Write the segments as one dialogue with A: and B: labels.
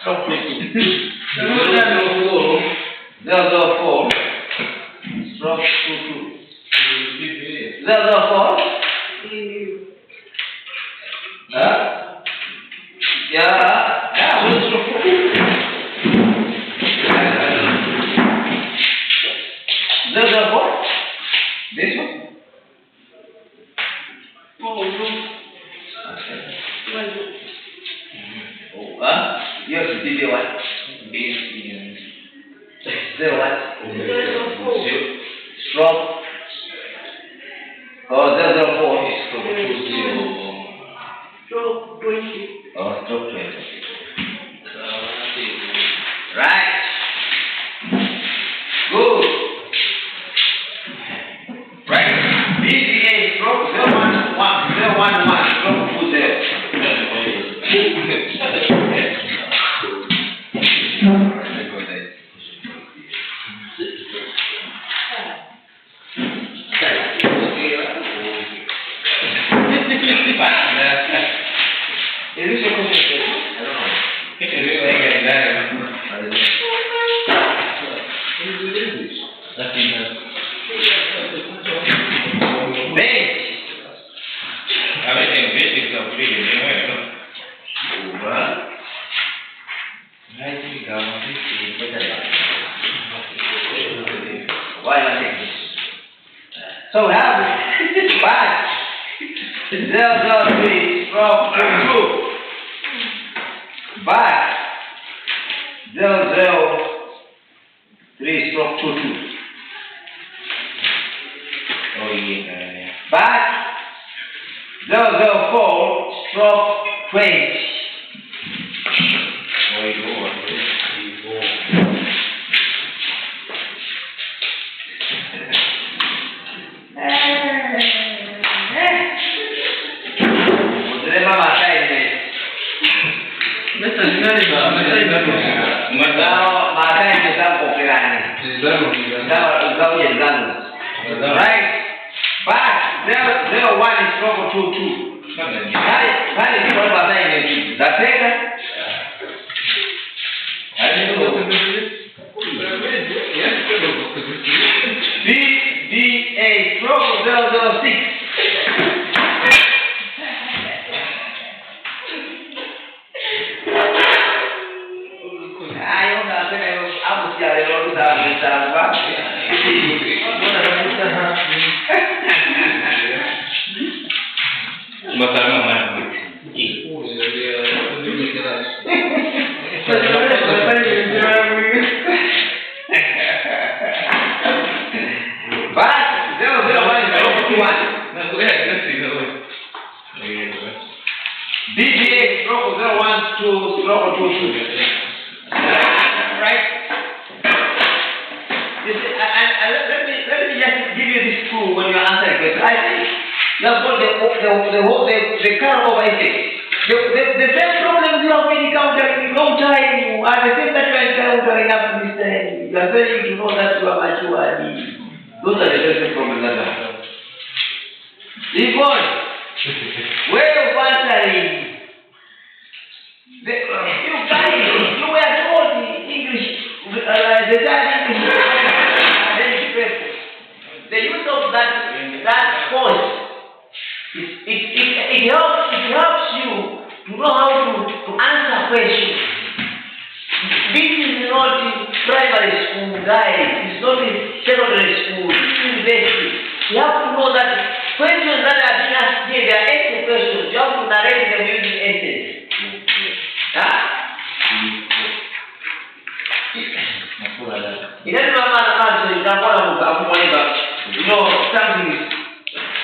A: 004 stroke 22. 004. Yeah, what's stroke 4? 004. This one? Yes, did you what? Zero what? Stroke. Oh, 004 is stroke 20.
B: Stroke 20.
A: Oh, stroke 20. Right. Good. Right. BCA stroke 011 stroke 20. So we have 5 003 stroke 22. 5 003 stroke 22. Oh yeah. 5 004 stroke 20. Right? But 001 is stroke 22. That is what I'm saying. That's it. BDA stroke 006. BGA stroke 012 stroke 22. Right? Let me just give you this clue when you answer a question. I think you have got the curve of ethics. The same problems you have been encountering in long time are the same that you are encountering up to this time. You are failing to know that you are mature. Those are the same problems that are. Yvonne, way of answering. You guys, you were told English, the time English, the use of that force, it helps you to know how to answer questions. This is not primary school, guys. It's not secondary school. This is university. You have to know that questions that are being asked here, they are essay questions. You have to narrate them using essays. It doesn't matter you know something.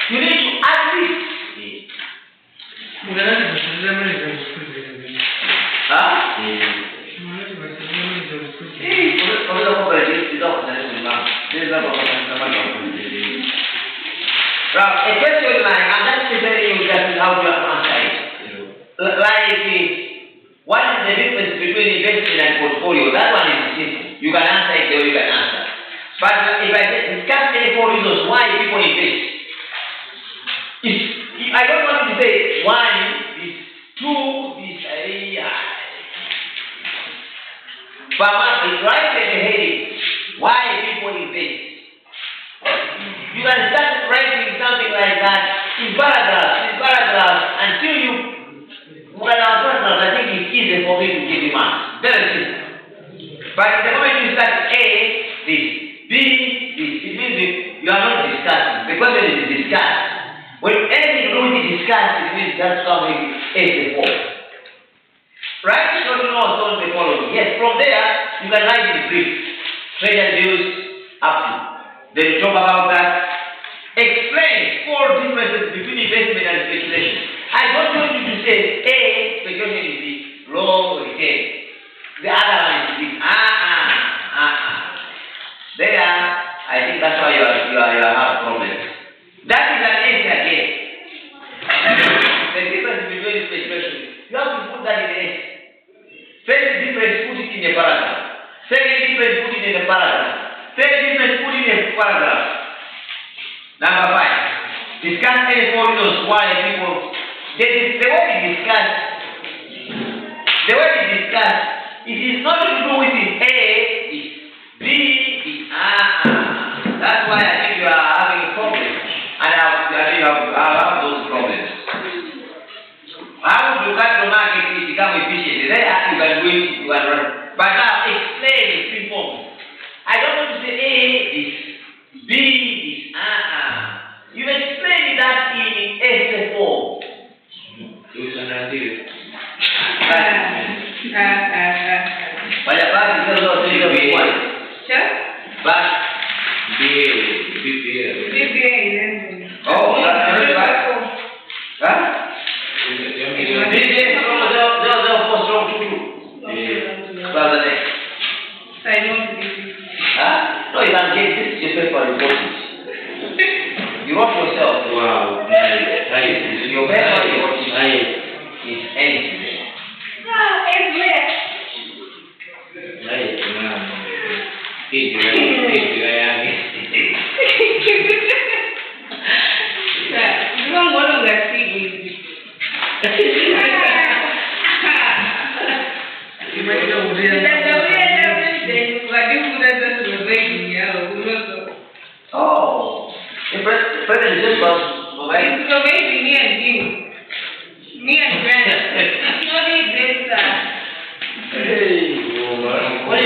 A: You need to add this. A question like, I'm just telling you just how to answer it. Like, what is the difference between investment and portfolio? That one is simple. You can answer it or you can answer. But if I discuss any 4 reasons why people invest, if I don't want to say 1 is 2 is But right at the heading, why people invest? You can start writing something like that in paragraphs, until you, I think it's easy for me to give you marks. Very simple. But the moment you start A, this, B, this, it means you are not discussing. The question is discussed. When anything really discussed, it means that's something A the form. Right? So you know what's the following. Yes, from there, you can write in brief. Trade and views, up to. Then you talk about that. Explain 4 differences between investment and speculation. I don't want you to say A, speculation is the low return. The other one is the There, I think that's why you have problems. That is an answer again. The difference between speculation, you have to put that in the S. First difference, put it in a paragraph. Second difference, put it in a paragraph. Third difference, put it in a paragraph. Number 5, discuss any 4 reasons why people. The way we discuss, it is not to do with the A, it's B, the That's why I think you are having a problem, and I think you have those problems. How would you cut the market to become efficient? There you can do it, you can run. But now explain in 3 forms. I don't want to say A, this, B, this, You explain that in essay form. But the back is also one.
C: Sure?
A: But oh, that's right. Huh? No, you can get this just for reporting. You wrote yourself.
D: Wow.
A: Your best is anything. Oh, the president just was
C: it's providing me and you. Me and Grant. It's not even this.
A: What is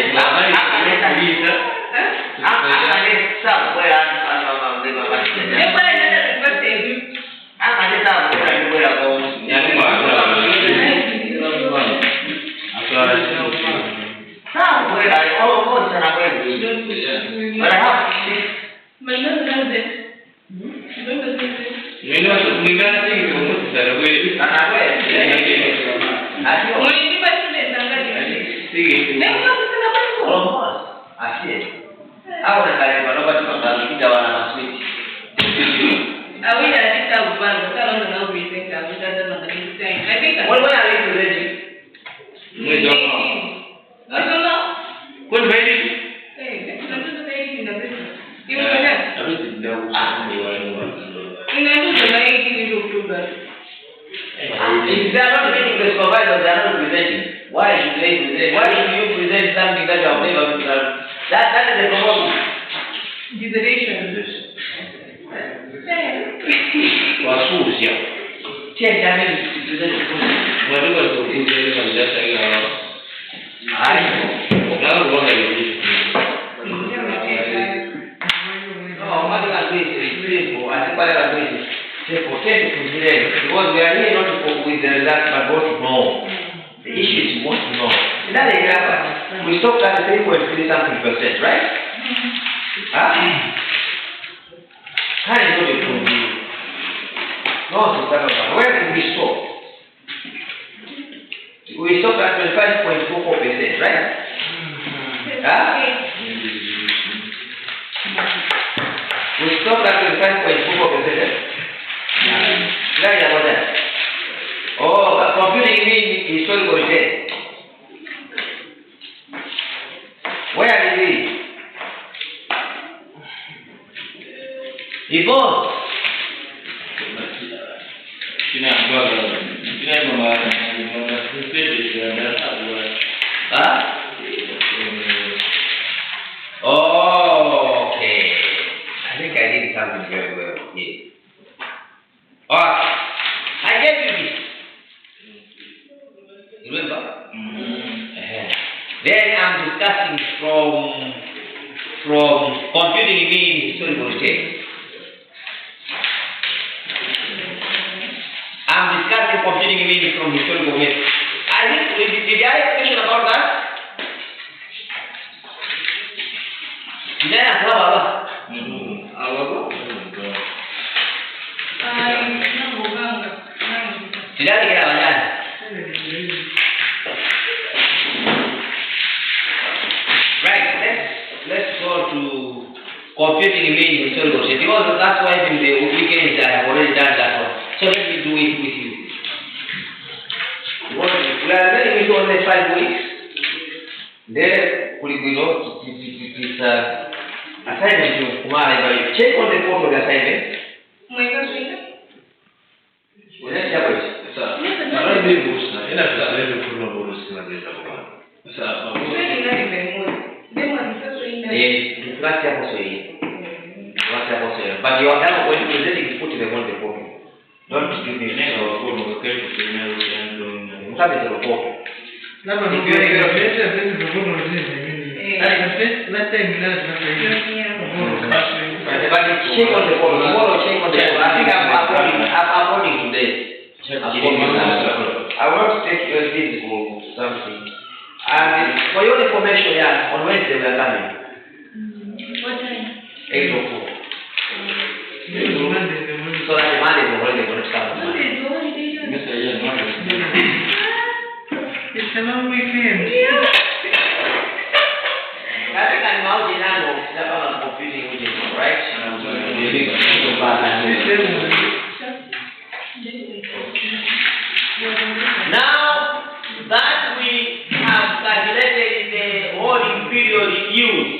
A: If they are not making the supervisors, they are not presenting. Why should they present? Why should you present something that you have never done? That is the problem. Check that maybe to present the food. Because we are here not with the result, but what to know. The issue is what to know. In that example, we stopped at 3.3 something percent, right? How is it going to be? No, where did we stop? We stopped at 25.44%, right? We stopped at 25.44%. Right about that. Oh, computing means historical return. Where is it? Yvonne. Huh? Then I'm discussing from computing mean historical return. I'm discussing computing mean from historical method. I think did I have a question about that? Did I ask about did I get out that? Right, let's go to computing mean historical return. Because that's why in the weekends I have already done that one. So let me do it with you. We are learning it only 5 weeks. There we know this assignment to Kumar. Check on the photo of the assignment. Let's have it. But you are now going to present it, put it on the photo. Don't give me the photo. Have it on the photo. But check on the photo. Tomorrow check on the photo. I think I'm uploading today. I want to take your physical something. And for your information, yeah, on Wednesday we are coming.
C: What time?
A: 8 o'clock. So that Monday is already going to start.
B: It's a long weekend.
A: I think I'm now step on computing with you, right? Now that we have calculated the holding period used,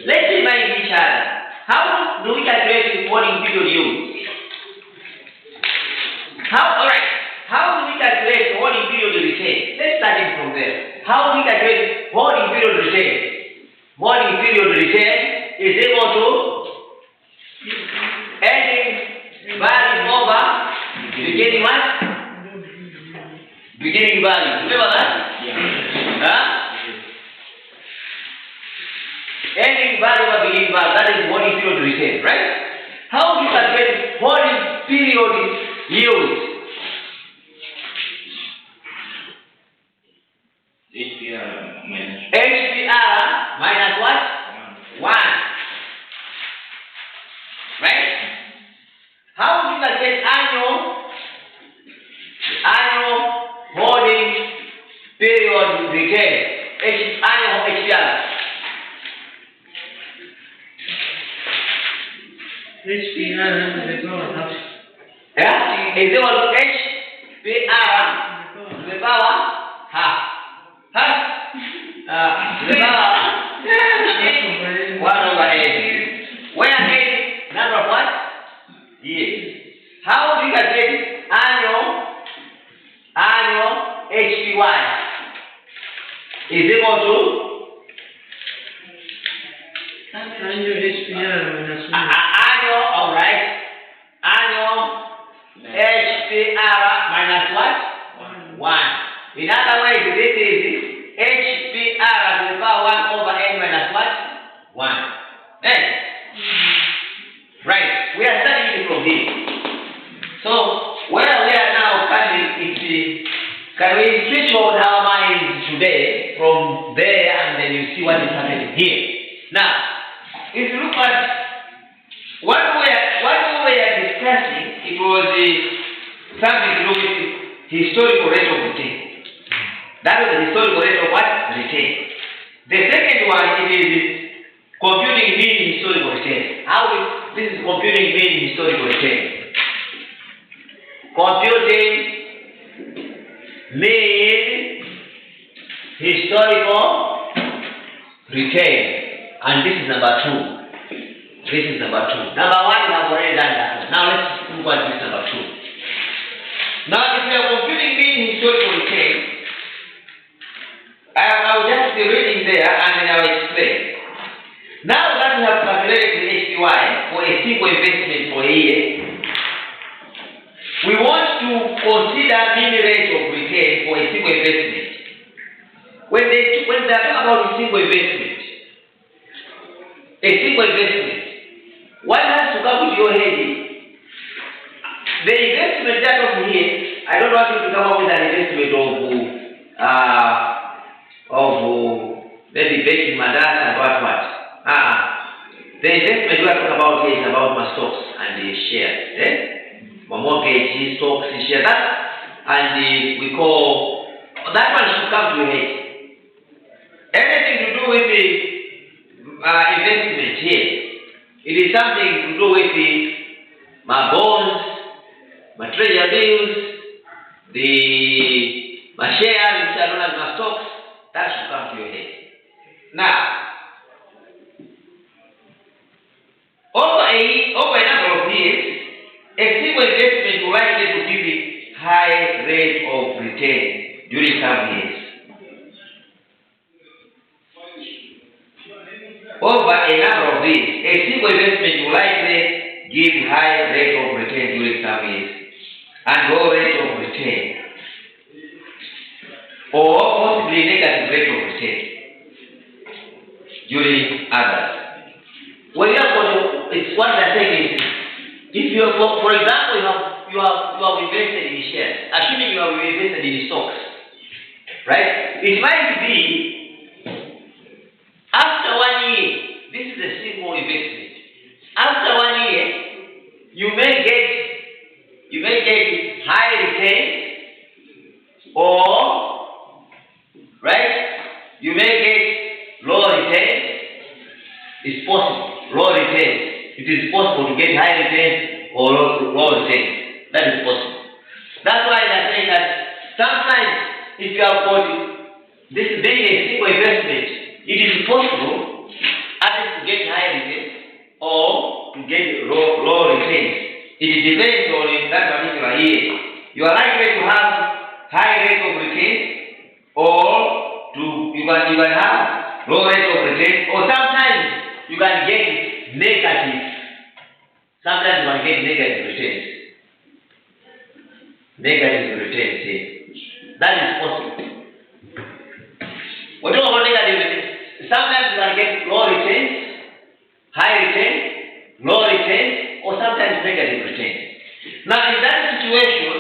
A: let's remind each other. How do we calculate the holding period used? Alright. How do we calculate the holding period return? Let's start it from there. How do we calculate holding period return? Holding period return is equal to ending value over beginning what? Beginning value. Remember that? Yeah. Ending value over beginning value. That is holding period return, right? How do you calculate holding period used? HPR minus what? 1. Right? How do you calculate annual holding period return? Annual HPR.
B: HPR is equal to half.
A: Yeah? Is equal to HPR to the power half. Half? To the power 1 over 8. Where 8? Number of what? Years. How do you calculate annual HPY? Is equal to
B: annual HPR minus 1.
A: Annual, alright. Annual HPR minus what? 1. In other words, this is HPR to the power 1 over n minus what? 1. Right? Right. We are studying it from here. So, where we are now coming is can we switch on our minds today from there and then you see what is happening here. Now, if you look at what we were discussing, it was something to do with historical rate of return. That was the historical rate of what? Return. The second one is computing mean historical return. This is computing mean historical return. Computing mean historical return. And this is number 2. This is number 2. Number 1 we have already done that one. Now let's look at this number 2. Now if we are computing mean historical return, I will just be reading there and then I will explain. Now that we have calculated the HPY for a single investment for a year, we want to consider mean rate of return for a single investment. We when they are talking about single investment, what has to come with your head? The investment that over here, I don't want you to come up with an investment of maybe baking madrasa and what. The investment we are talking about here is about my stocks and the shares. My mortgage, stocks, shares, that, and we call that one should come to your head. Anything to do with the investment here, it is something to do with my bonds, my treasury bills, my shares, which are known as my stocks. That should come to your head. Now, over a number of years, a single investment will likely to give a high rate of return during some years. Over a number of years, a single investment will likely give high rate of return during some years and low rate of return, or possibly negative rate of return during others. Well, it's what they're saying is, if you have, for example, you have invested in shares, assuming you have invested in stocks, right? It might be after 1 year, this is a simple investment. After 1 year, you may get high return, or you may get low return. It's possible. Low return. It is possible to get high return or low return. That is possible. That's why they are saying that sometimes if you have got this being a single investment, it is possible either to get high return or to get low return. It depends on that particular year. You are likely to have high rate of return, or you can have low rate of return, or sometimes you can get negative. Sometimes you can get negative returns. Negative returns here. That is possible. What do you about negative returns? Sometimes you can get low returns, high return, low return, or sometimes negative returns. Now in that situation,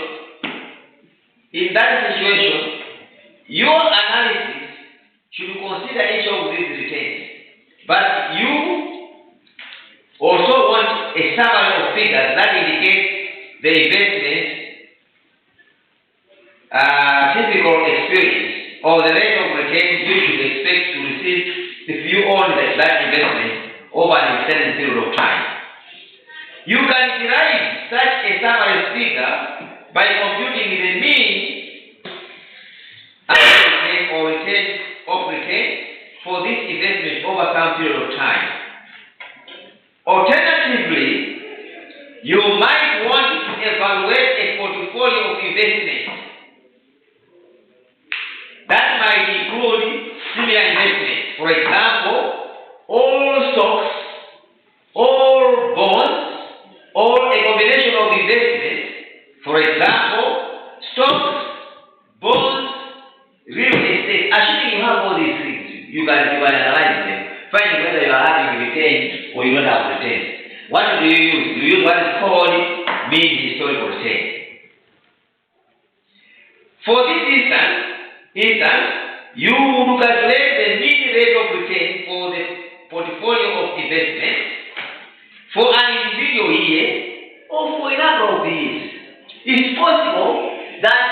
A: your analysis should consider each of these returns. But you also want a summary of figures that indicate the investment typical experience or the rate of return you should expect to receive if you own that investment over an extended period of time. You can derive such a summary figure by computing the mean or return of return for this investment over some period of time. Alternatively, you might want to evaluate a portfolio of investments that might include similar investments. For example, all stocks, all bonds, or a combination of investments. For example, stocks, bonds, real estate. Assuming you have all these things, you can analyze them, find whether you are having return or you don't have return. What do you use? You use what is called mean historical return. For this instance, you will calculate the mean rate of return for the portfolio of investments for an individual year or for a number of years. It's possible that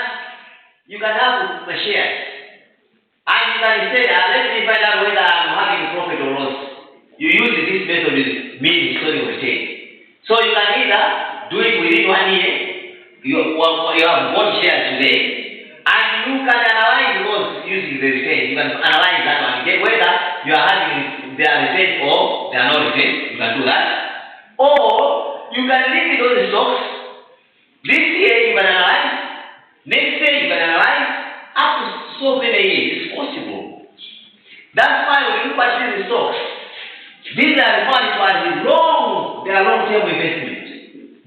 A: you can have the shares and you can say, let me find out whether I'm having profit or loss. You use this method with mean historical return. So you can either do it within 1 year, you have bought shares today, and you can analyze those using the return. You can analyze that one, get whether you are having their return or they are not return. You can do that. Or you can leave it on the stocks. This year you can analyze, next year you can analyze, up to so many years. It's possible. That's why when you purchase the stocks, these are referred to as they are long-term investments.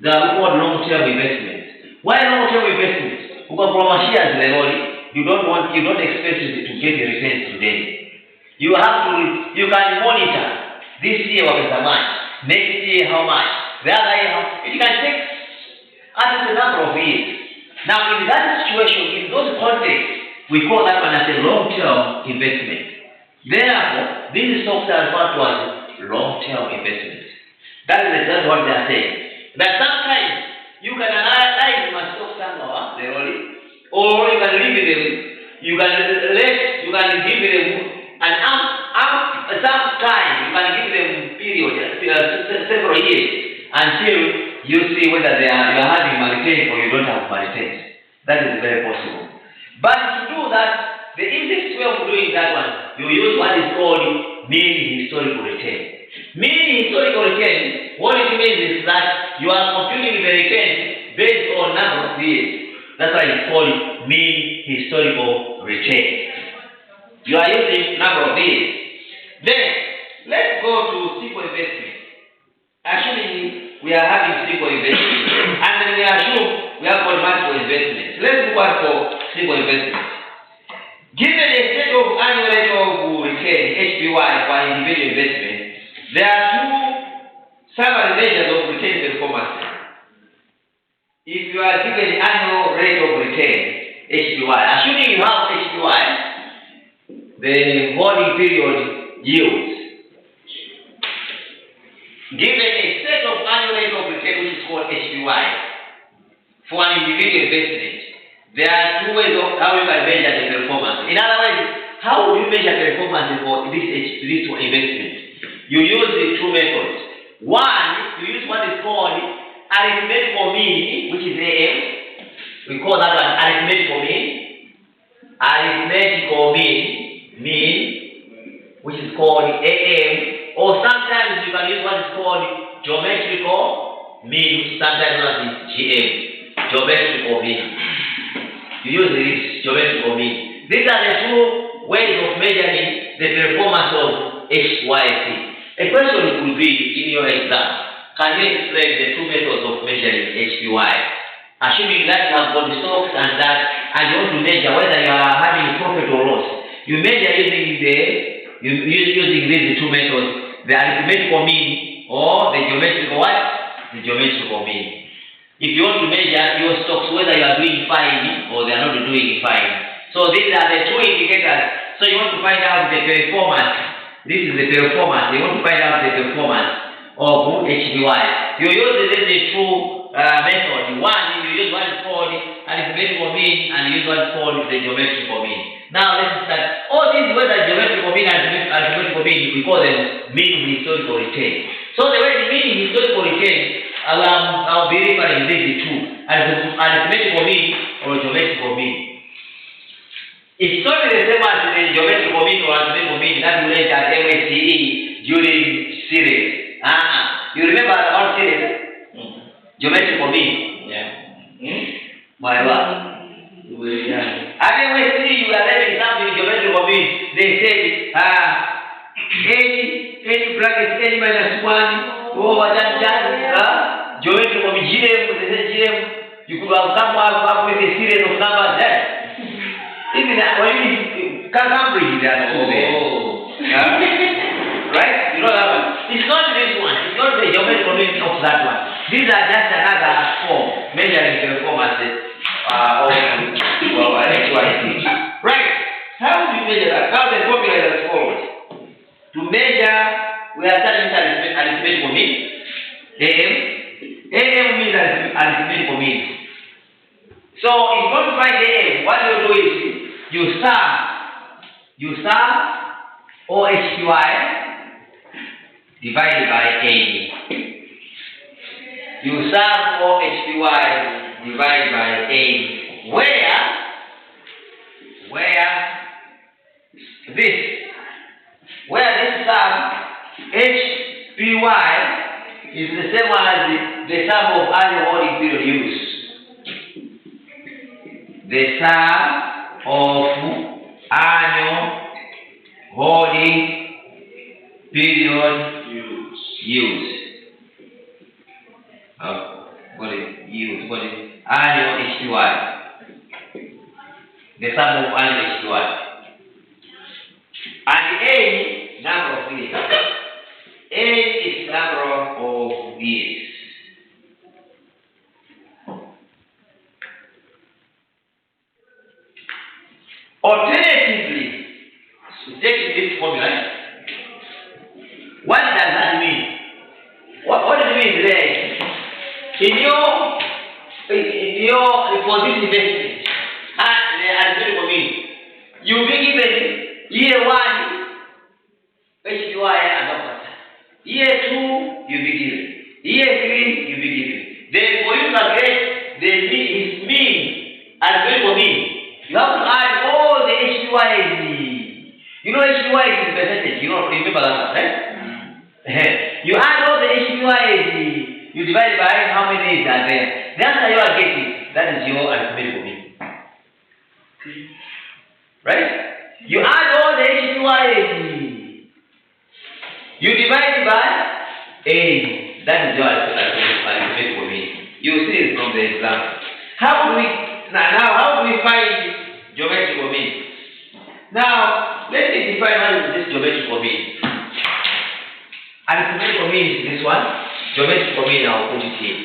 A: They are called long-term investments. Why long-term investments? Because from shares levels, you don't expect it to get a return today. You can monitor this year was much, next year how much, the other year how, it can take up to a number of years. Now in that situation, in those contexts, we call that one as a long-term investment. Therefore, these stocks are referred to as long-term investments. That is exactly what they are saying. That sometimes you can analyze my stock somewhere, or you can leave them, you can give them an some time, you can give them period, several years, until you see whether you are having returns or you don't have returns. That is very possible. But to do that, the easiest way of doing that one, you use what is called mean historical return. Mean historical return, what it means is that you are computing the return based on number of years. That's why it's called mean historical return. You are using number of years. Then, let's go to simple investment. Actually, we are having simple investment. And then we assume we have got multiple investments. Let's look at for simple investment. Given a state of annual rate of return, HPY, for individual investment, there are two summary measures of return performance. If you are given the annual rate of return, HPY, assuming you have HPY, the holding period yields. Given a set of annual rate of return, which is called HPY, for an individual investment, there are two ways of how you can measure the performance. In other words, how do you measure performance for this investment? You use the two methods. One, you use what is called arithmetical mean, which is AM. We call that one arithmetical mean. Arithmetical mean, which is called AM. Or sometimes you can use what is called geometrical mean, which is sometimes known as GM. Geometrical mean. You use this geometrical mean. These are the two ways of measuring the performance of HYC. A question could be in your exam, can you explain the two methods of measuring HPY? Assuming that you have got the stocks and that, and you want to measure whether you are having profit or loss, you measure using these two methods, the arithmetical mean or the geometrical what? The geometrical mean. If you want to measure your stocks whether you are doing fine or they are not doing fine. So these are the two indicators. So you want to find out the performance. This is the performance. You want to find out the performance of HPY. You use the two methods. One, you use what is called arithmetical mean, and you use what is called the geometrical mean. Now let's start. All these whether geometrical mean and arithmetical mean, we call them mean historical return. So the way the mean historical return, I'll be referring these two as arithmetical mean or geometrical mean. It's not the same as the geometrical mean or arithmetical mean that we learned at MSCE during series. You remember about series? Geometrical mean. Yeah. My what? At MSCE you are learning something geometrical mean. They said any bracket any minus 1 over that geometrical mean GM, they say GM, you could have come up with a series of numbers there. Even when you can't bring it there. Right? You know that one. It's not this one. It's not the geometrical mean of that one. These are just another form measuring performances of HYC. Right? How do you measure that? Now the formula is as follows. To measure, we are starting with arithmetical mean. AM. AM means arithmetical mean. So if you want to find AM, what you do is you sum OHPY divided by A. You sum OHPY divided by A. Where this sum HPY is the same as the sum of annual holding period use. The sum of annual holding period use. What is annual HPY? the sum of all HPY. And A, number of years. A is number of years. Alternatively, take this formula. What does that mean? What does it mean there? In your for this investment, you'll be given year 1 HPY and offer. Year 2 you'll be given. Year 3 you'll be given. Then for you to calculate his mean and variable mean, you have to add all the HPY. You know HPY is the percentage. You know, remember that, right? You add all the HPY, you divide by how many days are there. The answer you are getting, that is your arithmetic mean. Right? You add all the HPY, you divide by A. That is your arithmetic mean. You see it from the example. How do we find geometrical mean? Now, let me define what is this geometrical mean. Arithmetical mean is this one. Geometrical mean, I'll put it here.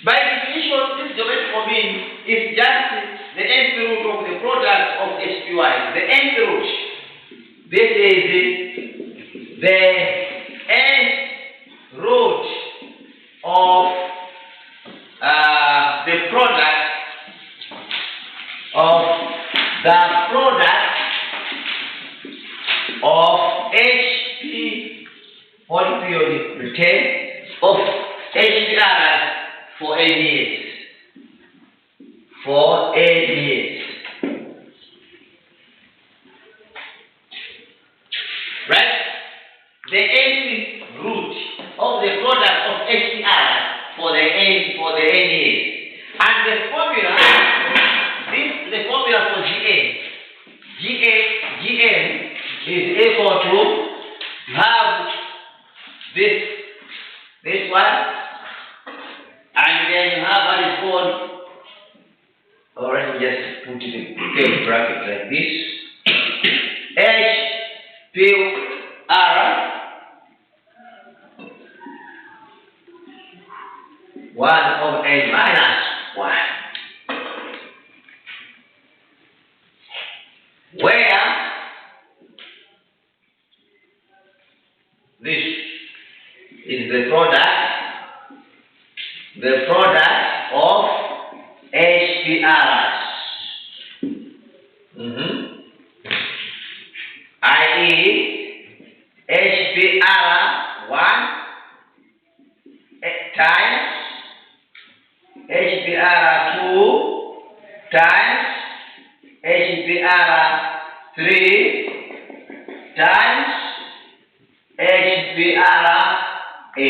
A: By definition, this geometrical mean is just the nth root of the product of HPY. The nth root. This is the nth root of the product of HP, what period retain of HPR for 8 years. For 8 years. Right? The nth root of the product of HPR for the 8 years. And the formula, the formula for GN is equal to, you have this one, and then you have what is called, or let me just put it in bracket like this, HPR 1 over 8 minus 1. Where this is the product of HPRs. I.e. HPR 1 times HPR 2 times HPR 3 times HPR A.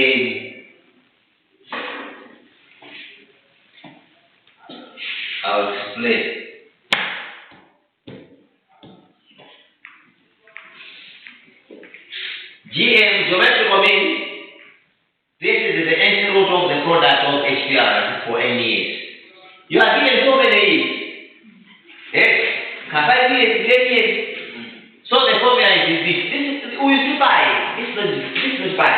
A: I'll explain. GM, geometrical mean, this is the nth root of the product of HPR for n years. You are given so many years. Yes, 5 years, 10 years. So the formula is this. This we simplify. This is simplify.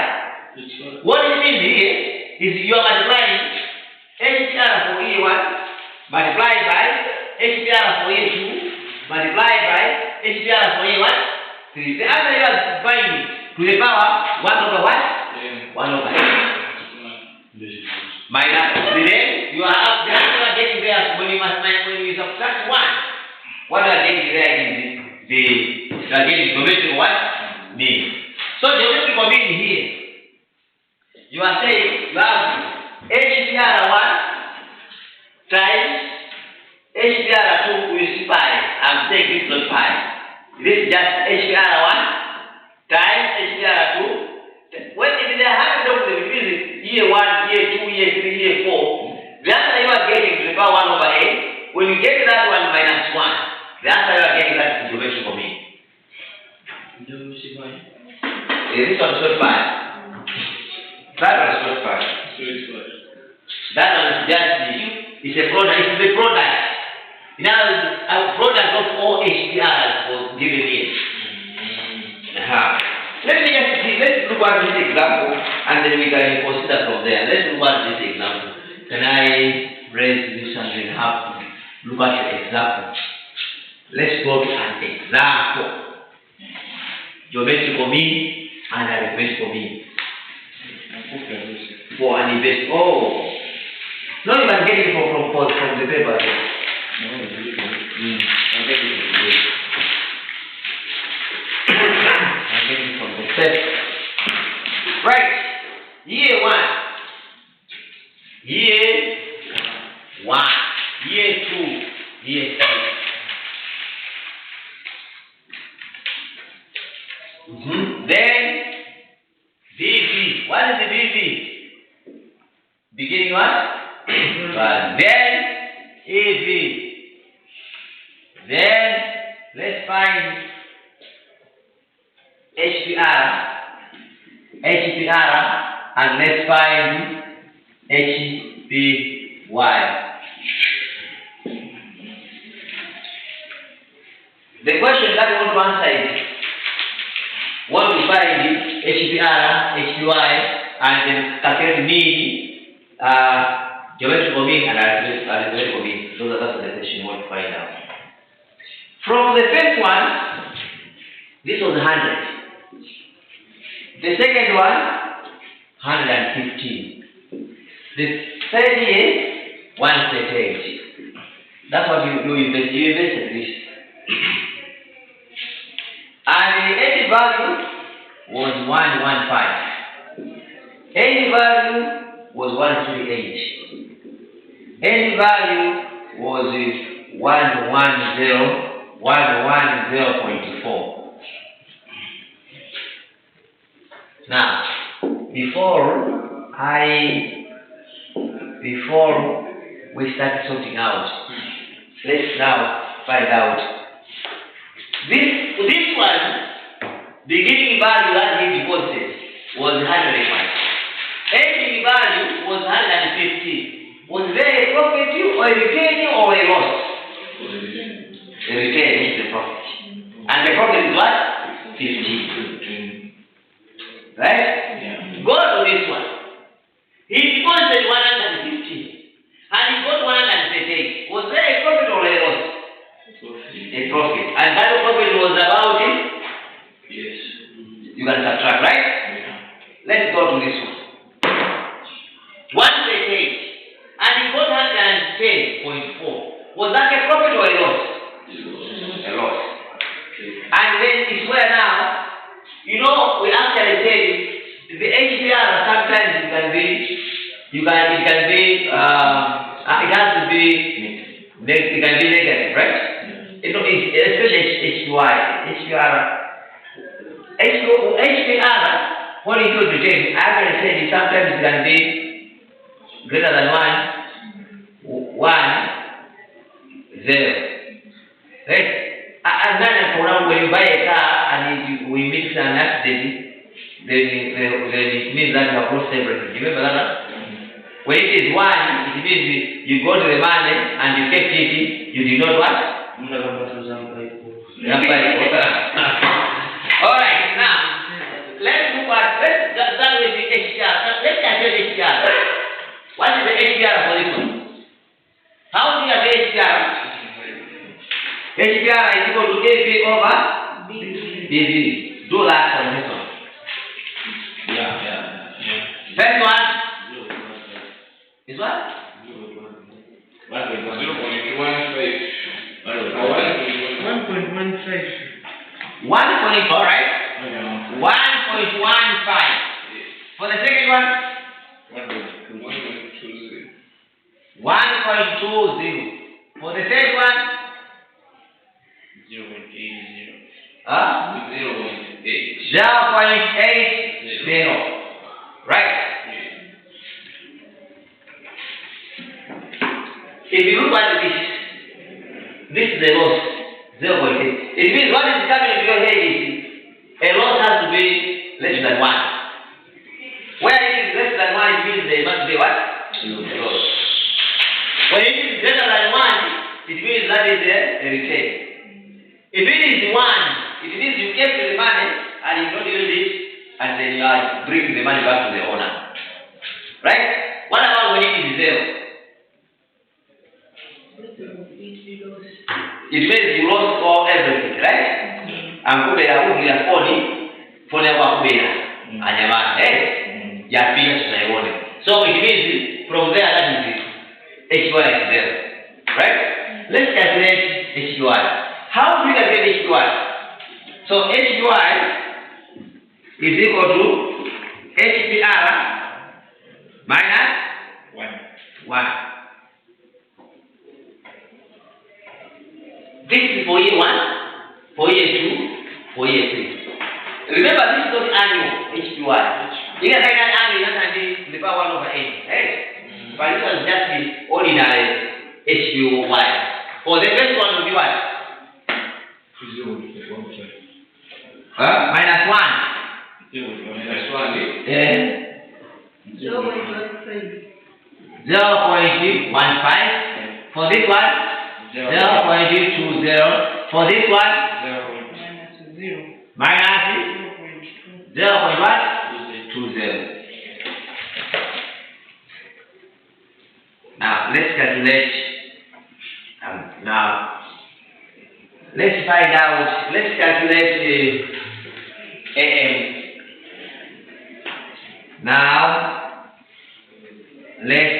A: What it means here is you are multiplying HPR for year 1 multiplied by HPR for year 2 multiplied by HPR for year 1, 3. The answer you are finding to the power 1 over what? 1 over 8. Minus. Then you are up. The answer you are getting there when you subtract 1. What you are getting there is you are getting geometrical what? Mean. So geometrical mean here. You are saying you have HPR 1 times HPR 2 with pi. I'm saying this not pi. This is just HPR 1 times HPR 2. When if there are 100 of them between year 1, year 2, year 3, year 4, the answer you are getting to the power 1 over 8. When you get that one minus 1, the answer you are getting that is geometrical mean. Is this one short pi? That one is short pi. That one is just it's a product. It's the product Now, a product of all HPRs was given here. Let's look at this example and then we can consider from there. Let's look at this example. Can I raise you something? Have look at the example. Let's go to an example. Geometrical mean and arithmetical mean. For an investment. Oh. No, you can get it from the paper. I'm getting from the paper. Right. Year 1. Year 1. Year 2. Year 3. Then BV. What is the BV? Beginning what? Then EV. Then let's find HPR, and let's find HPY. The question that we want to answer is, what to find HPR, HPY, and then calculate mean, geometrical mean, and arithmetical mean. That's the question we want to find out. From the first one, this was 100. The second one, 115. The third is 138. That's what you invest in this. And the end value was 115. End value was 138. End value was 110.4. Now, before we start sorting out, let's now find out this one. Beginning value that he deposited was 105. Ending value was 150. Was there a profit or a return or a loss? The return is the profit. And the profit is what? 50. Right? Yeah. Go to this one. He deposited 150. And he got 138. Was there a profit or a loss? A profit. And that profit was about it? Yes. You can subtract, right? Yeah. Let's go to this one. 138. And he got 110.4. Was that a profit or a loss? A loss. And then it's where now, you know, we actually say the HPR sometimes it can be, it has to be negative, right? You know, especially HPR, when it goes to change, I actually said it sometimes it can be greater than 1, 0. Right? And then, for example, when you buy a car and we mix an accident, then it means that you have lost everything. You remember that? When it is 1, it means you got the money and you kept it, you did not what? Alright, now, let's start with the HPR. Let's calculate HPR. What is the HPR for this one? How do you have HPR? HPR is equal to AB over BB. Do that for this one. Yeah. First one is what?
B: 1.15.
A: 1.4, right? 1.15. For the second one? 1.20. For the third one?
B: 0.80.
A: 0.80. Right? If you look at this is a loss. 0.8. It means what is coming into your head is a loss has to be less than 1. Where it is less than 1, it means there must be what? A loss. When it is greater than 1, it means that is a return. If it is 1, it means you kept the money and you don't use it, and then you are bringing the money back to the owner. Right? What about when it is 0? It means you lost all everything, right? And put a 40 and so it means from there that is it. HY is 0. Right? Let's calculate HY. How do we calculate HY? So HY is equal to HPR minus 1. This is for year 1, for year 2, for year 3. Remember, this is not annual HPY. You can write that annual and the power 1 over 8. Right? But this was just the ordinary HPY. For the first one will be what? Minus 1.
D: Minus 1.
A: Yeah. 0.15. For this one, 0.20. For this one, minus 0.20. Now let's calculate. Now let's find out. Let's calculate AM. Now let's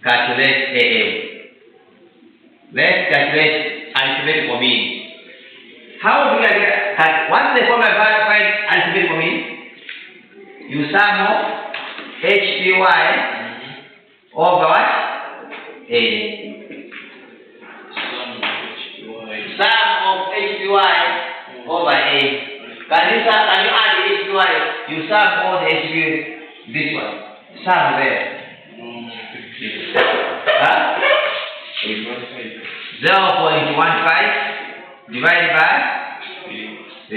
A: calculate AM. Let's calculate arithmetical mean. How do we calculate? What's the formula to find arithmetical mean? You sum of HPY over what? A. Sum of HPY over A. Can you add HPY? You sum all the HPY. This one. Sum there. 0.15 divided by 3.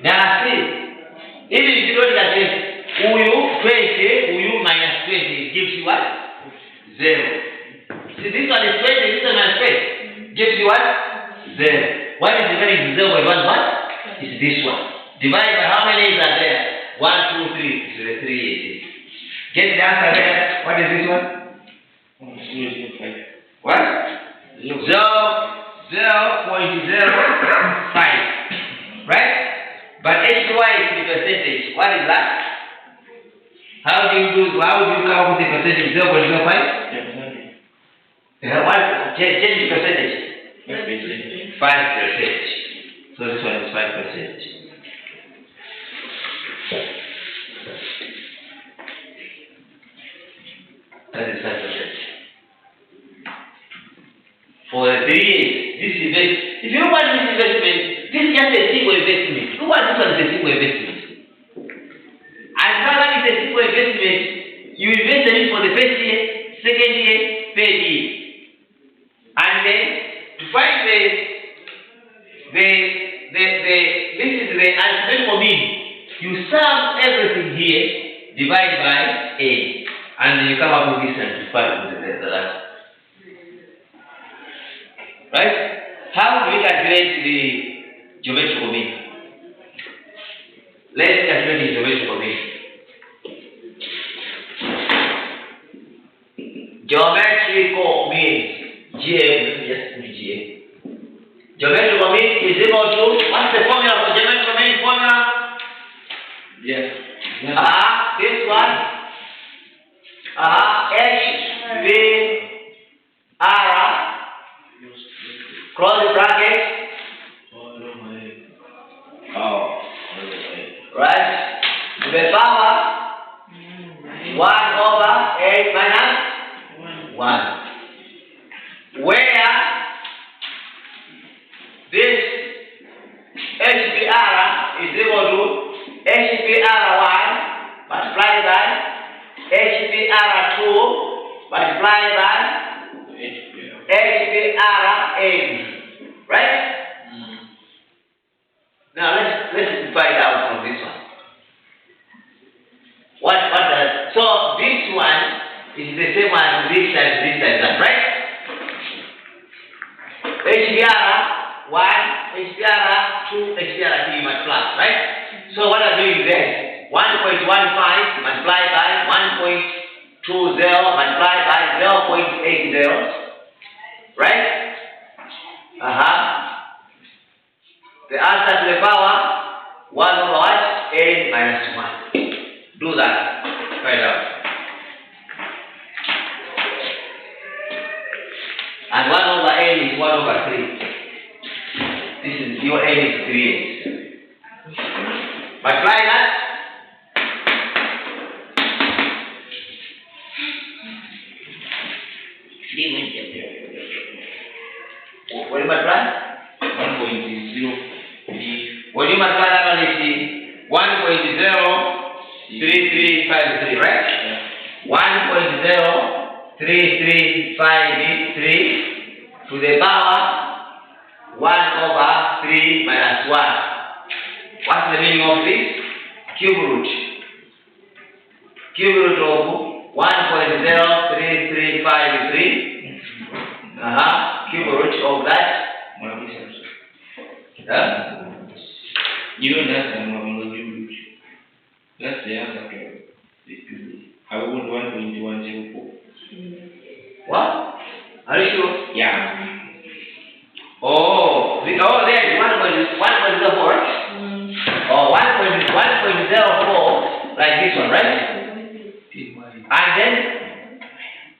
A: Now see, even if you don't calculate, Uyu minus 20 gives you what? 0. See, this one is 20, this one is 20. Gives you what? 0. What is dividing 0 by 1? What? It's this one. Divided by how many are there? 1, 2, 3. 3. Get the answer there. What is this one? What? 0.05. Right? But HY is the percentage. What is that? How do you come up with the percentage? 0.05? What? Change the percentage. 5%. So this one is 5%. That is 5%. For 3 years, this investment. If you want this investment, this is just a single investment. You want this one is a single investment. As long as it's a single investment, you invest in it for the first year, second year, third year. And then to find this is the arithmetical mean. You sum everything here, divide by A, and you come up with this and to find the last. Right? How do we calculate the geometrical mean? Let's calculate the geometrical mean. Geometrical mean. GM, yes, GM. Geometrical mean is equal to, what's the formula for geometrical mean? Formula?
D: Yes.
A: This one. H, V, R, cross the bracket. Right? The power 1 over 8 minus 1. Where this HPR is equal to HPR1 multiplied by HPR2 multiplied by HPR8. Right? Now let's find out from this one. So this one is the same as this and that, right? HPR 2 HPR 3 multiply, right? So what I'm doing there, 1.15 multiplied by 1.20 multiplied by 0.80, right? The answer to the power 1 over what? N minus 1. Do that. Find out. And 1 over N is 1 over 3. This is your N is 3. Multiply that. What do you multiply?
D: 1.03.
A: When you multiply that, you see 1.03353, right?
D: Yeah.
A: 1.03353 to the power 1 over 3 minus 1. What's the meaning of this? Cube root. Cube root of 1.03353. Cube root of that.
D: You don't have the number you. That's the answer to the cube. I want 1.104.
A: What? Are you sure?
D: Yeah.
A: There is 1.04. Or 1.04, like this one, right? And then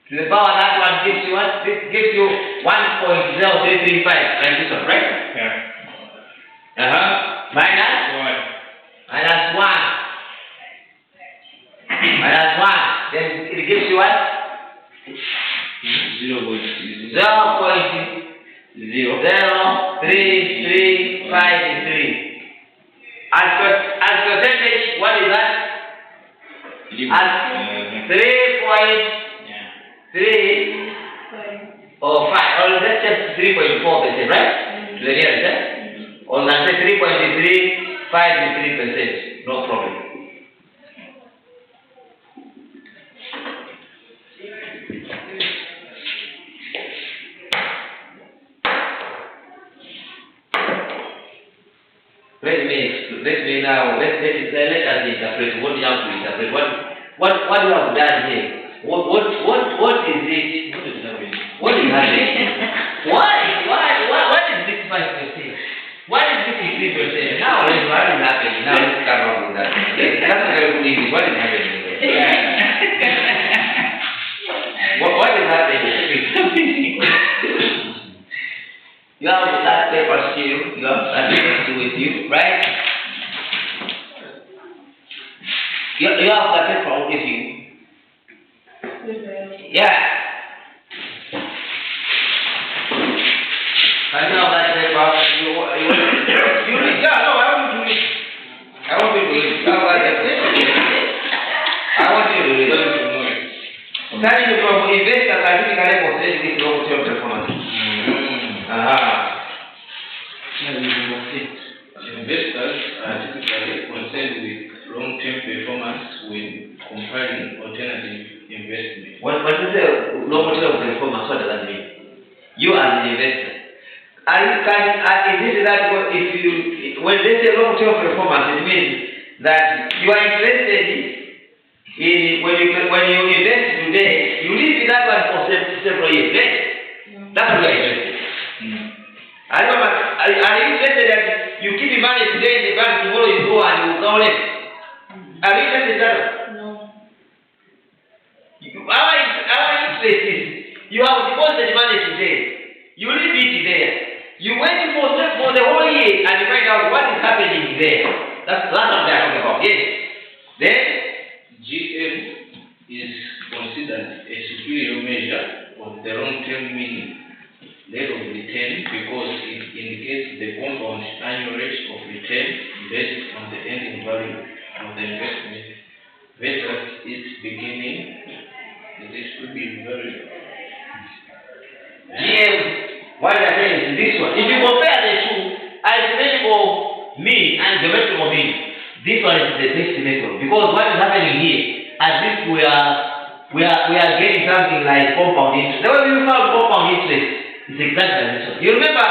A: to the power that one gives you what? This gives you 1.0335, like this one, right?
D: Yeah.
A: Minus 1. Minus 1. Then it gives you what? 0.03353. As percentage, what is that? As 3.3 or 5, or let's just 3.4%, right? To the nearest, or let's say 3.353%, no problem. Let us interpret what you have to interpret. What you have done here? What is it? What is happening? What is this 5%? What is this 3%? Now what is happening? Now let's come up with that. That's not very good English. What is happening here? What is happening? You have that paper still. You have that paper still with you, right? You have that paper with you. Yeah. Can you have that paper? You read? Yeah, no, I want you to read. I want you to read. I want you to read. That is from investors. I think I will say this long-term performance.
D: Investors are typically concerned with long-term performance when comparing alternative investments.
A: When you say long-term performance, what does that mean? You as an investor, when they say long-term performance, it means that you are interested in when you invest today, you live in that one for several years. Yes? That's what you are interested. Are you interested that you keep the money today in the bank, tomorrow you go and you go left? Are you interested in that?
C: No.
A: Our interest is you have deposited money today, you leave it there, you wait for the whole year and you find out what is happening there. That's what they are talking about. Yes. Then
D: GM is considered a superior measure of the long-term mean rate of return because it indicates the compound annual rate of return based on the ending value of the investment versus its beginning. This could be very
A: GM, what they are saying is this one. If you compare the two, arithmetical mean and geometrical mean, this one is the best method because what is happening here, at least we are getting something like compound interest. The way we found compound interest is exactly this one. You remember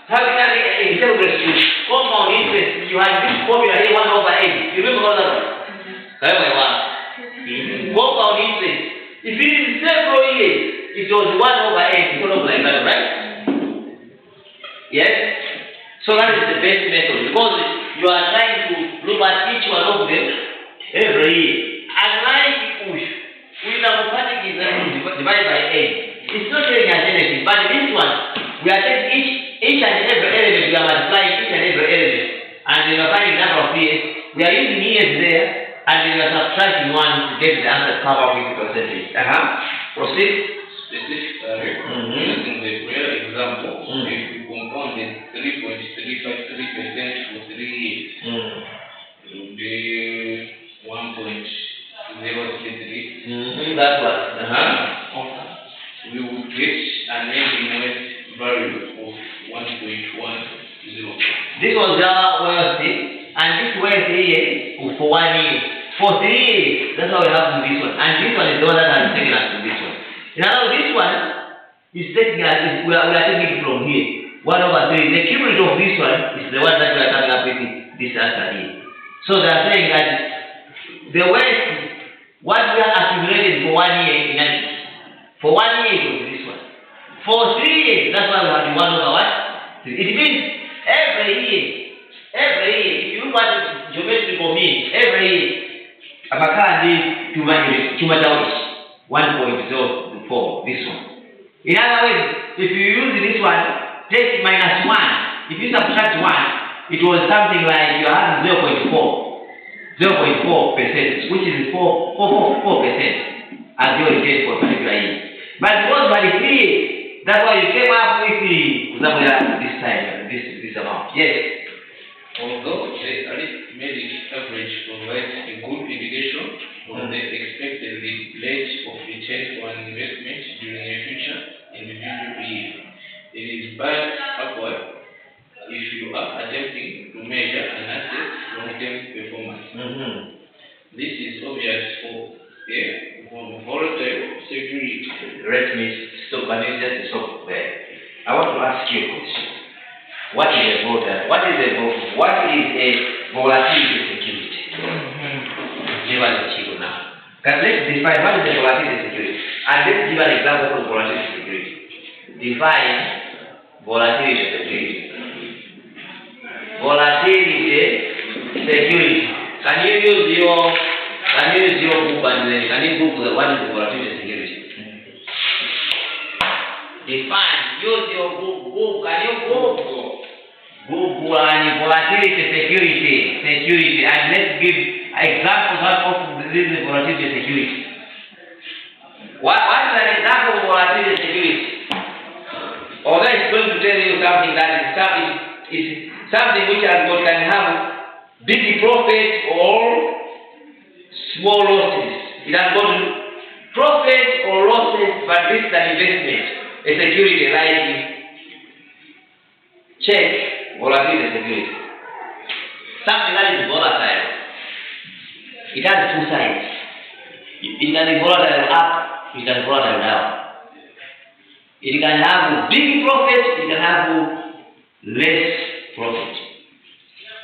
A: having an integral compound interest, you have this formula here 1 over n. You remember all that one? Compound interest. If it is several years, it was 1 over n, sort of like that, right? Yes? So that is the best method, because you are trying to look at each one of them every year. Unlike with arithmetic is divided by n. It's not telling us anything, but this one, we are taking each and every element, we are multiplying each and every element, and we are finding number of years. We are using years there, and we are subtracting 1 to get the answer to come up with the percentage. Proceed.
D: Using the real example, if you compound it 3.353% for 3 years, it will be 1.033.
A: That's what.
D: We would reach an ending weight value of 1.10.
A: This was worth it, and this worth here for 1 year. For 3 years, that's how we have this one. And this one is the one that has taken us to this one. Now this one is taking us, we are taking it from here. 1 over 3. The cumulative of this one is the one that we are coming up with this answer here. So they are saying that the waste, what we have accumulated for 1 year in it. For 1 year it was this one. For 3 years, that's why we have the 1 over what? It means every year, if you look at geometrical mean, every year, cumulative 1.04, this one. In other words, if you use this one, take minus 1. If you subtract 1, it was something like you have 0.4%, which is 4% as your return for a particular year. But because by the 3 years, that's why you came up with this time, this amount. Yes.
D: Although the arithmetic average provides a good indication of the expected rate of return for an investment during a future individual year, it is biased upward if you are attempting to measure an asset's long-term performance. This is obvious for a volatile security.
A: Let me stop. Can you just stop there? I want to ask you a question. What is a volatility security? Give us a chill now. Let's define what is a volatility security. And let's give an example of volatility security. Define volatility security. Volatility security. Can you use your book and then can you book what is the volatility security? Define. Use your book. Can you Google and volatility security, and let's give examples of this volatility security. What is an example of volatility security? Although it's going to tell you something that is something which can have big profit or small losses. It has got profit or losses, but this is an investment, a security like check. Volatility security. Something that is volatile. It has 2 sides. It can be volatile up, it can be volatile down. It can have big profit, it can have less profit.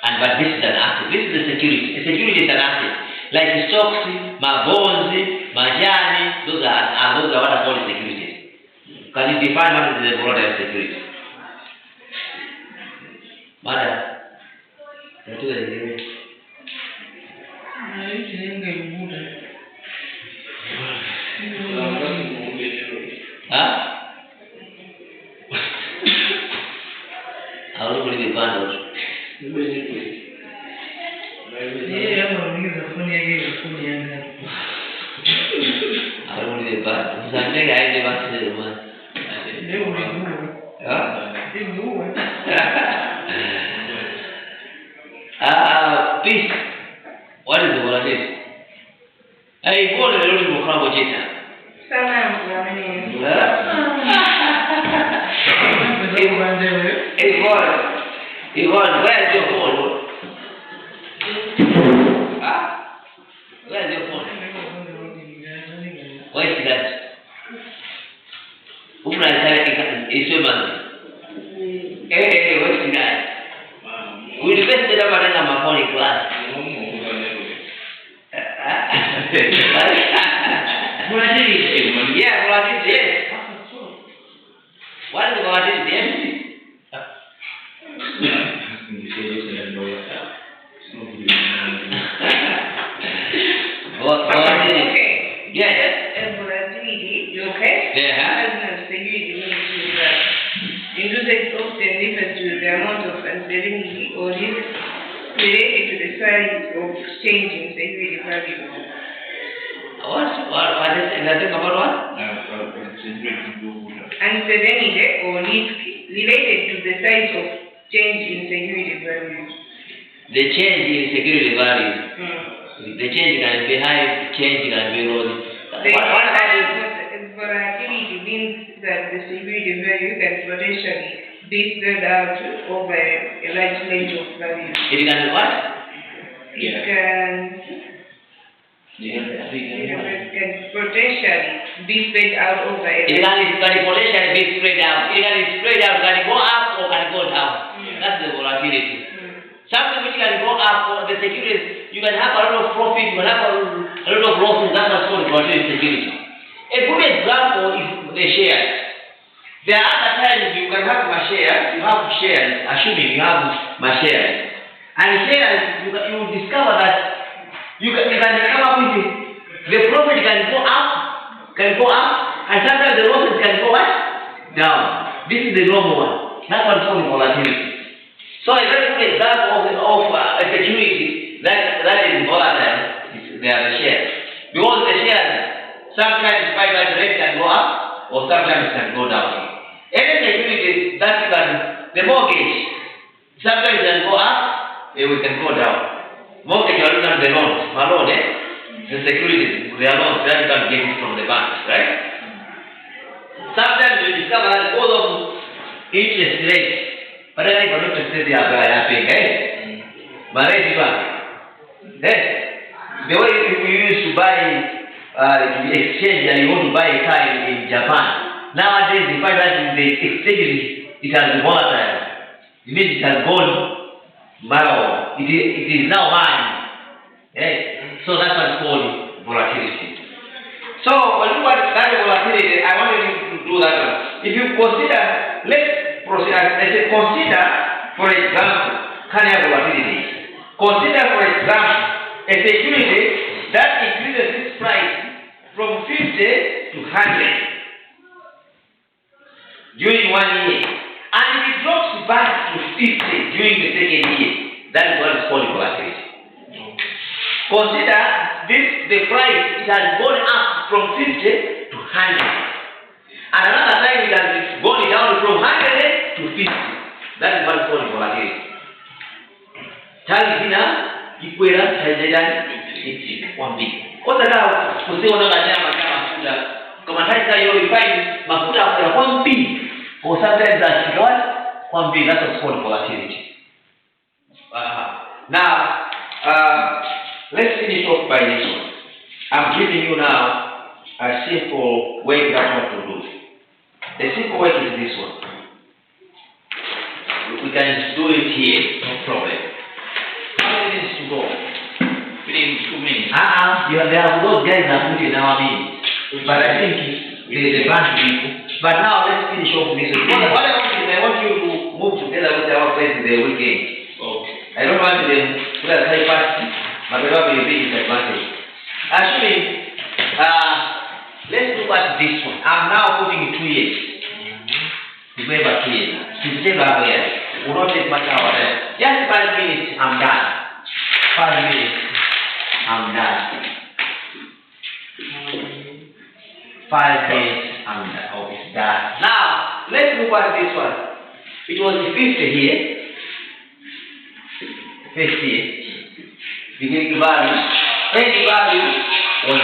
A: But this is an asset. This is a security. A security is an asset. Like stocks, bonds, majani, those are what are called securities. Can you define what is a volatile security? Mada, unajua hivi. Au boleh dipandang. Au boleh dipandang. Sampai gaya dia bahasa di rumah. Peace. What is the volatility? Hey, what is the volatility? Yvonne, where's your phone? Where's your phone? Where is that? Who is that? It's your man. Hey, harmonic class. Volatility. Yeah, volatility, yes. What is volatility? Volatility.
C: Okay.
A: Yes.
C: And volatility, you okay?
A: Yeah.
C: As security means that interest rate often refers to the amount of uncertainty or risk related to the size of change in security value.
A: What is nothing about what?
C: Uncertainty or risk related to the size of change in security value.
A: The change in security value.
C: Mm.
A: The change can be high, change can be low.
C: The volatility means that the security value can potentially be spread out over a large range of values.
A: It can what?
C: It can potentially be spread out over a
A: It can potentially be spread out. It can spread out, can go up or can go down. That's the volatility. Something which can go up for the security, you can have a lot of profit, you can have a lot of losses. That's what's called volatility security. A good example is the shares. There are other times you can have my shares, you have shares, assuming you have my shares. And shares, you will discover that you can come up with it. The profit can go up, and sometimes the losses can go up, down. This is the normal one. That's what's called volatility. So a very good example of a security that is volatile they are the shares. Because the shares sometimes by that rate can go up or sometimes can go down. Any security that can, the mortgage, sometimes can go up, we can go down. Mortgage are not the loans, the securities, they are loans that you can get it from the banks, right? Sometimes you discover that because of interest rates, but I think interest rates are paying, eh? But the way we used to buy, to exchange and you want to buy a car in Japan, nowadays you find that the exchange it has been volatile. It means it has gone marrow. It is now mine. Eh? So that's what's called volatility. So when you want that volatility, I wanted you to do that one. If you consider, let's proceed. Let's say consider, for example, carrier volatility. Consider, for example, a security that increases its price from 50 to 100 during 1 year, and if it drops back to 50 during the second year, that is what is called volatility. Consider this, the price, it has gone up from 50 to 100. And another time it has gone down from 100 to 50. That is what is called volatility. Tangina, ikwela, it's 1 big. Kwanza dawa, kusiona nyama kama mafuta. Kama taita hiyo refine mafuta kwa 1 big. Or sometimes that's what? 1 big, that's what's called volatility. Now, let's finish off by this one. I'm giving you now a simple way that what to do. The simple way is this one. We can do it here, no problem. How many minutes to go? Within 2 minutes. There are those guys that put in our meetings. But I think the bunch people. But now let's finish off this one. What I want is I want you to move together with our friends in the weekend. Okay. I don't want them to have high party, but there will be a big disadvantage. Actually, let's look at this one. I'm now putting 2 years. Remember 2 years. September here. Will not take much hour there. Just 5 minutes, I'm done. 5 minutes, I'm done. 5 minutes, I'm done. Oh, it's done. Now, let's look at this one. It was 50 here. 50. Beginning value. End value 100.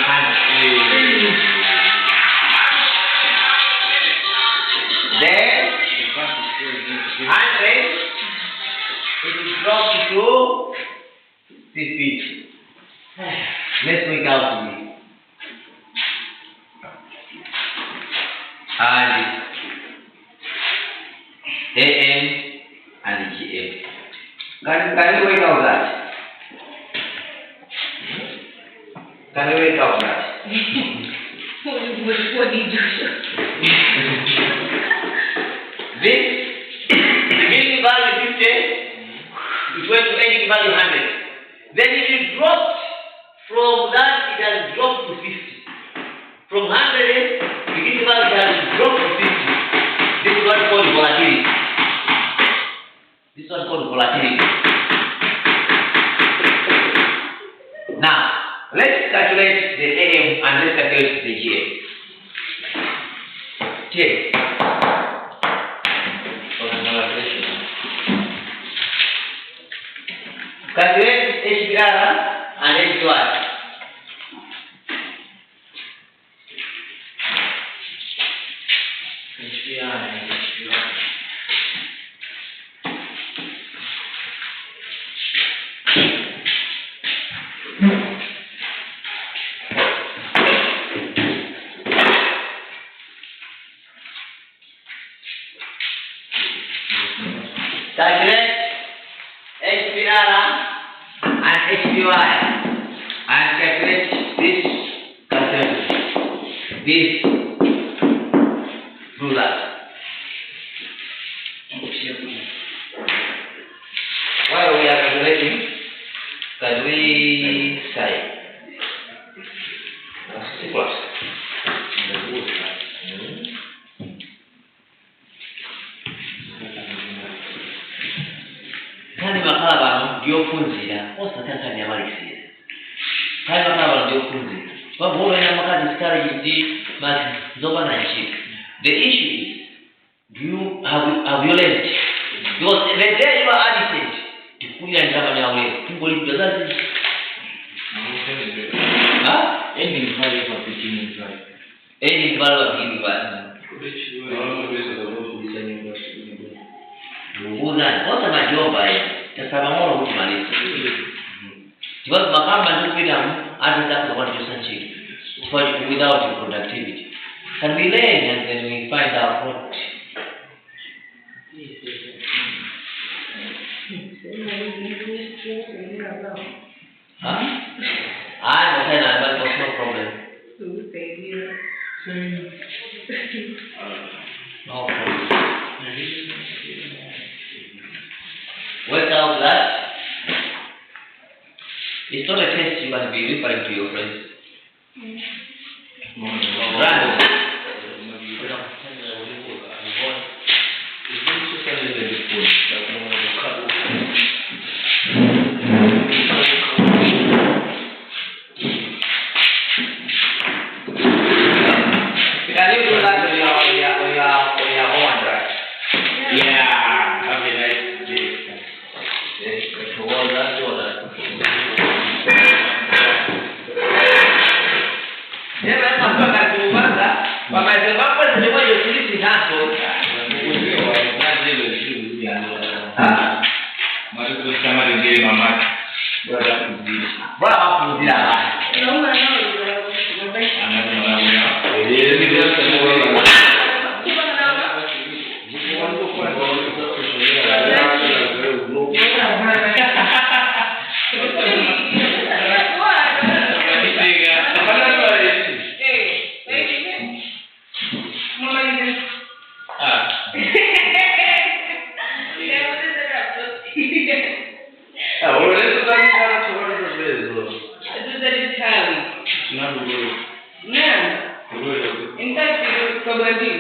A: Then 100. It is dropped to 50. Let's make out to me. And AM and GM. Can you work out that? Can we make out that?
C: What did you do?
A: This beginning value 50, it went to ending value 100. Then it dropped from that, it has dropped to 50. From 100, beginning value has dropped to 50. This is what's called volatility. This is what's called volatility. Now, let's calculate the AM and let's calculate the GM. Take. Calculate HBR and HY. Calculate HBR and HBY and calculate this do that. While we are calculating, can we say plus? Kandi makaba ndiofunzira osataka nyamalisiza. Kandi makaba ndiofunzira. Wabona nyamakazi strategy but zoba na chip. The issue is, have you learned? Because the day you are addicted to kuya ndaba nyawe, ngoli dozazi. Any value for teaching right. Any value of giving back. What's my job by Tasamoro with Malaysia? Because Makamba and freedom are the one to without productivity. Can we learn and then we find out what? Huh? I understand, but what's no problem? No problem. Work out that. It's not a test you must be referring to your friends. Random. Can you do that on your own, right? Yeah, have a nice day.
C: In fact, kabaddi.